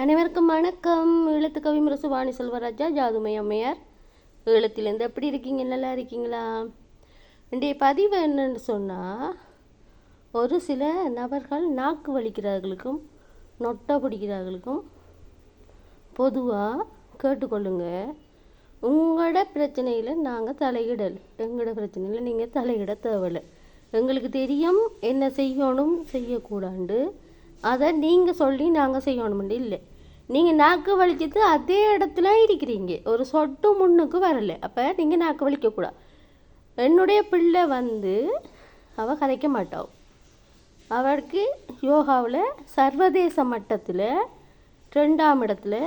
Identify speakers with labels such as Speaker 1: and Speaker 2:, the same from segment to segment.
Speaker 1: அனைவருக்கும் வணக்கம். ஈழத்து கவி முரசு வாணி செல்வராஜா ஜாதுமை அம்மையார் ஈழத்திலேருந்து எப்படி இருக்கீங்க? நல்லா இருக்கீங்களா? இன்றைய பதிவு என்னன்னு சொன்னால், ஒரு சில நபர்கள் நாக்கு வலிக்கிறவர்களுக்கும் நொட்டை பிடிக்கிறவர்களுக்கும் பொதுவாக கேட்டுக்கொள்ளுங்க, உங்களோட பிரச்சனையில் நாங்கள் தலையிடல், எங்களோட பிரச்சனையில் நீங்கள் தலையிட தேவையில்லை. எங்களுக்கு தெரியும் என்ன செய்யணும் செய்யக்கூடாண்டு, அதை நீங்கள் சொல்லி நாங்கள் செய்யணும்னு இல்லை. நீங்கள் நாக்கு வலிச்சிட்டு அதே இடத்துல இருக்கிறீங்க, ஒரு சொட்டு முன்னுக்கு வரலை. அப்போ நீங்கள் நாக்கு வலிக்கக்கூடாது. என்னுடைய பிள்ளை அவள் கதைக்க மாட்டாள். அவளுக்கு யோகாவில் சர்வதேச மட்டத்தில் 2ஆம் இடத்துல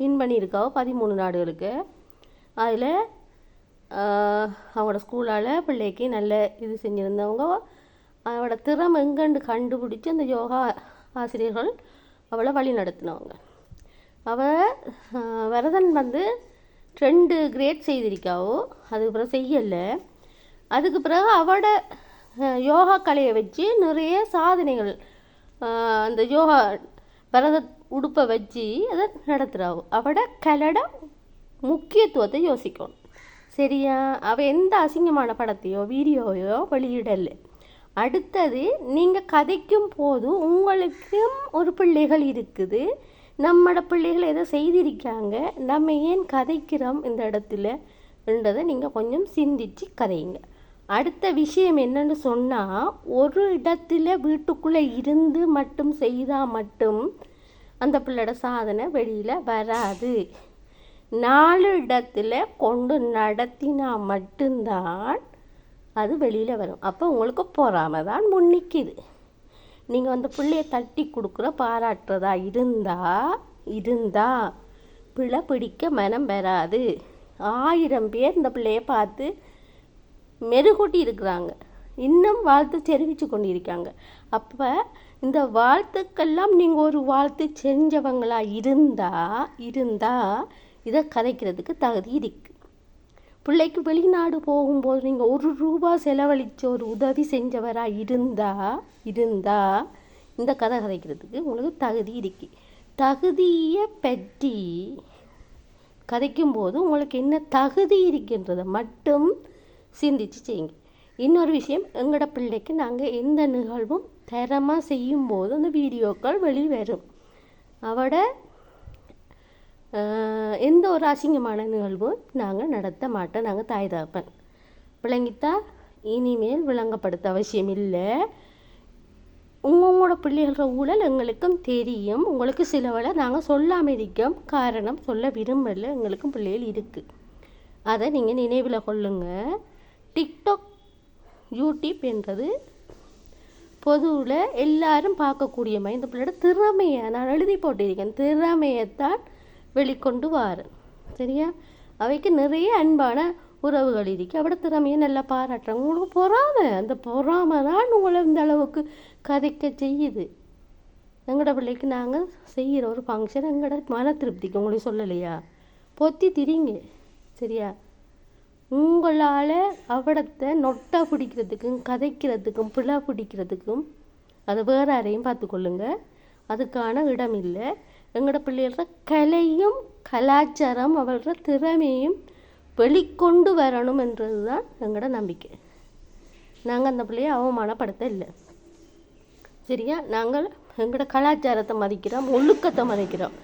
Speaker 1: வின் பண்ணியிருக்காவோ 13 நாடுகளுக்கு. அதில் அவங்களோட ஸ்கூலால் பிள்ளைக்கு நல்ல இது செஞ்சுருந்தவங்க, அவளோட திறமை எங்கேண்டு கண்டுபிடிச்சி அந்த யோகா ஆசிரியர்கள் அவளை வழி நடத்தினவங்க. அவள் வரதன் 2 கிரேட் செய்திருக்காவோ, அதுக்கு பிறகு செய்யலை. அதுக்கு பிறகு அவளோட யோகா கலையை வச்சு நிறைய சாதனைகள், அந்த யோகா வரத உடுப்பை வச்சு அதை நடத்துகிறாவோ. அவளோட கலட முக்கியத்துவத்தை யோசிக்கணும், சரியா? அவள் எந்த அசிங்கமான படத்தையோ வீடியோவையோ வெளியிடலை. அடுத்தது, நீங்கள் கதைக்கும் போது உங்களுக்கும் ஒரு பிள்ளைகள் இருக்குது, நம்மளோட பிள்ளைகள் எதை செய்திருக்காங்க, நம்ம ஏன் கதைக்கிறோம் இந்த இடத்துலன்றதை நீங்கள் கொஞ்சம் சிந்திச்சு கதைங்க. அடுத்த விஷயம் என்னன்னு சொன்னால், ஒரு இடத்துல வீட்டுக்குள்ளே இருந்து மட்டும் செய்தால் மட்டும் அந்த பிள்ளையோட சாதனை வெளியில் வராது. 4 இடத்துல கொண்டு நடத்தினா மட்டும்தான் அது வெளியில் வரும். அப்போ உங்களுக்கு பொறாமை தான் முன்னிக்குது. நீங்கள் அந்த பிள்ளையை தட்டி கொடுக்குற பாராட்டுறதா இருந்தால் பிள்ளை பிடிக்க மனம் வராது. 1000 பேர் இந்த பிள்ளையை பார்த்து மெருகூட்டி இருக்கிறாங்க, இன்னும் வாழ்த்து தெரிவித்து கொண்டு இருக்காங்க. அப்போ இந்த வாழ்த்துக்கெல்லாம் நீங்கள் ஒரு வாழ்த்து செஞ்சவங்களா இருந்தால் இதை கதைக்கிறதுக்கு தகுதி இருக்குது. பிள்ளைக்கு வெளிநாடு போகும்போது நீங்கள் ₹1 செலவழித்த ஒரு உதவி செஞ்சவராக இருந்தால் இந்த கதை கதைக்கிறதுக்கு உங்களுக்கு தகுதி இருக்கு. தகுதியை பற்றி கதைக்கும்போது உங்களுக்கு என்ன தகுதி இருக்கின்றதை மட்டும் சிந்திச்சு செய்யுங்க. இன்னொரு விஷயம், எங்களோட பிள்ளைக்கு நாங்கள் எந்த நிகழ்வும் தரமாக செய்யும்போது அந்த வீடியோக்கள் வெளிவரும். அவட எந்த ஒரு அசிங்கமான நிகழ்வும் நாங்கள் நடத்த மாட்டோம். நாங்கள் தாய் தகப்பன் விளங்கித்தா இனிமேல் விளங்கப்படுத்த அவசியம் இல்லை. உங்களோட பிள்ளைகள ஊழல் எங்களுக்கும் தெரியும். உங்களுக்கு சிலவளை நாங்கள் சொல்லாமல் இருக்கோம், காரணம் சொல்ல விரும்பலை. எங்களுக்கும் பிள்ளைகள் இருக்குது, அதை நீங்கள் நினைவில் கொள்ளுங்க. டிக்டாக் யூடியூப் என்றது பொதுவில் எல்லாரும் பார்க்கக்கூடிய மாதிரி இந்த பிள்ளையோட திறமையை நான் எழுதி போட்டிருக்கேன். திறமையைத்தான் வெளிக்கொண்டு வாரேன், சரியா? அவைக்கு நிறைய அன்பான உறவுகள் இருக்கு. அவட திறமையை நல்லா பாராட்டுறாங்க. உங்களுக்கு பொறாமை, அந்த பொறாமை தான் உங்களை இந்த அளவுக்கு கதைக்க செய்யுது. எங்களோட பிள்ளைக்கு நாங்கள் செய்கிற ஒரு ஃபங்க்ஷன் எங்களோட மன திருப்திக்கு உங்களுக்கு சொல்லலையா? பொத்தி திரிங்க, சரியா? உங்களால் அவடத்தை நொட்டா பிடிக்கிறதுக்கும் கதைக்கிறதுக்கும் பிள்ளை பிடிக்கிறதுக்கும் அதை வேறு யாரையும் பார்த்துக்கொள்ளுங்க, அதுக்கான இடம் இல்லை. எங்களோட பிள்ளைகள கலையும் கலாச்சாரம் அவளோட திறமையும் வெளிக்கொண்டு வரணும் என்றது தான் எங்களோட நம்பிக்கை. நாங்கள் அந்த பிள்ளையை அவமானப்படுத்த இல்லை, சரியா? நாங்கள் எங்களோட கலாச்சாரத்தை மதிக்கிறோம், ஒழுக்கத்தை மதிக்கிறோம்.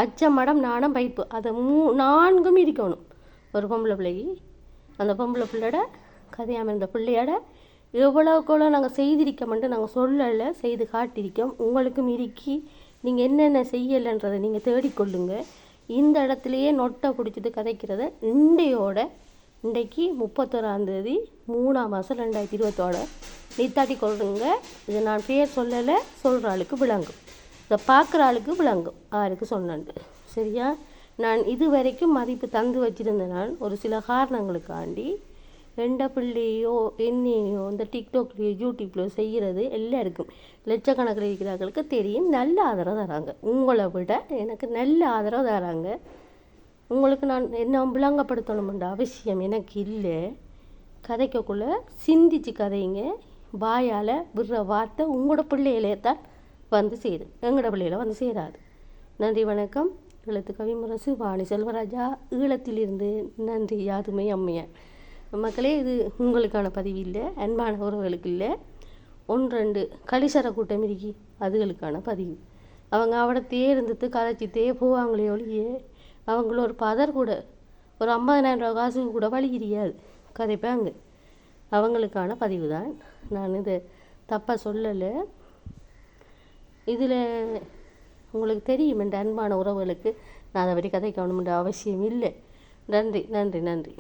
Speaker 1: அச்சம், மடம், நாணம், பைப்பு, அதை 4ம் இருக்கணும் ஒரு பொம்பளை பிள்ளைக்கு. அந்த பொம்பளை பிள்ளையோட கதையாமல் இருந்த பிள்ளையோட எவ்வளோக்கெவ்வளோ நாங்கள் செய்திருக்கோம்ன்ட்டு நாங்கள் சொல்லலை, செய்து காட்டியிருக்கோம். உங்களுக்கும் இருக்கி, நீங்கள் என்னென்ன செய்யலைன்றதை நீங்கள் தேடிக்கொள்ளுங்க. இந்த இடத்துலையே நொட்டை பிடிச்சிட்டு கதைக்கிறத இன்றைக்கு 31ஆம் தேதி 3ஆம் மாதம் 2020 நித்தாட்டி கொள்ளுங்க. இது நான் பேர் சொல்லலை, சொல்கிற ஆளுக்கு விளங்கும், இதை பார்க்குற ஆளுக்கு விளங்கும், யாருக்கு சொன்னேன்ட்டு, சரியா? நான் இது வரைக்கும் மதிப்பு தந்து வச்சுருந்தேன். நான் ஒரு சில காரணங்களுக்காண்டி எந்த பிள்ளையோ என்னையோ இந்த டிக்டாக்லேயோ யூடியூப்லேயோ செய்கிறது எல்லாருக்கும் லட்சக்கணக்கில் இருக்கிறவர்களுக்கு தெரியும். நல்ல ஆதரவு தராங்க, உங்களை விட எனக்கு நல்ல ஆதரவு தராங்க. உங்களுக்கு நான் என்ன விளங்கப்படுத்தணுமென்ற அவசியம் எனக்கு இல்லை. கதைக்கக்குள்ளே சிந்திச்சு கதைங்க. வாயால் விடுற வார்த்தை உங்களோட பிள்ளைகளே தான் வந்து சேரும், எங்களோட பிள்ளைகளை வந்து சேராது. நன்றி வணக்கம். எழுத்து கவிமுரசு வாணி செல்வராஜா, ஈழத்திலிருந்து. நன்றி. யாதுமை அம்மையார். மக்களே, இது உங்களுக்கான பதிவு இல்லை, அன்பான உறவுகளுக்கு இல்லை. 1-2 கலிசர கூட்டம் இருக்கி அதுகளுக்கான பதிவு. அவங்க அவடத்தையே இருந்துட்டு கதைச்சிட்டே போவாங்களே ஒழிய அவங்கள ஒரு பதர் கூட, ஒரு 50,000 ரூபா காசுக்கு கூட வழி கிடையாது கதைப்பாங்க. அவங்களுக்கான பதிவு தான். நான் இதை தப்பாக சொல்லலை. இதில் உங்களுக்கு தெரியும் என்ற அன்பான உறவுகளுக்கு நான் அதை பற்றி கதைக்கணுமென்ற அவசியம் இல்லை. நன்றி நன்றி நன்றி.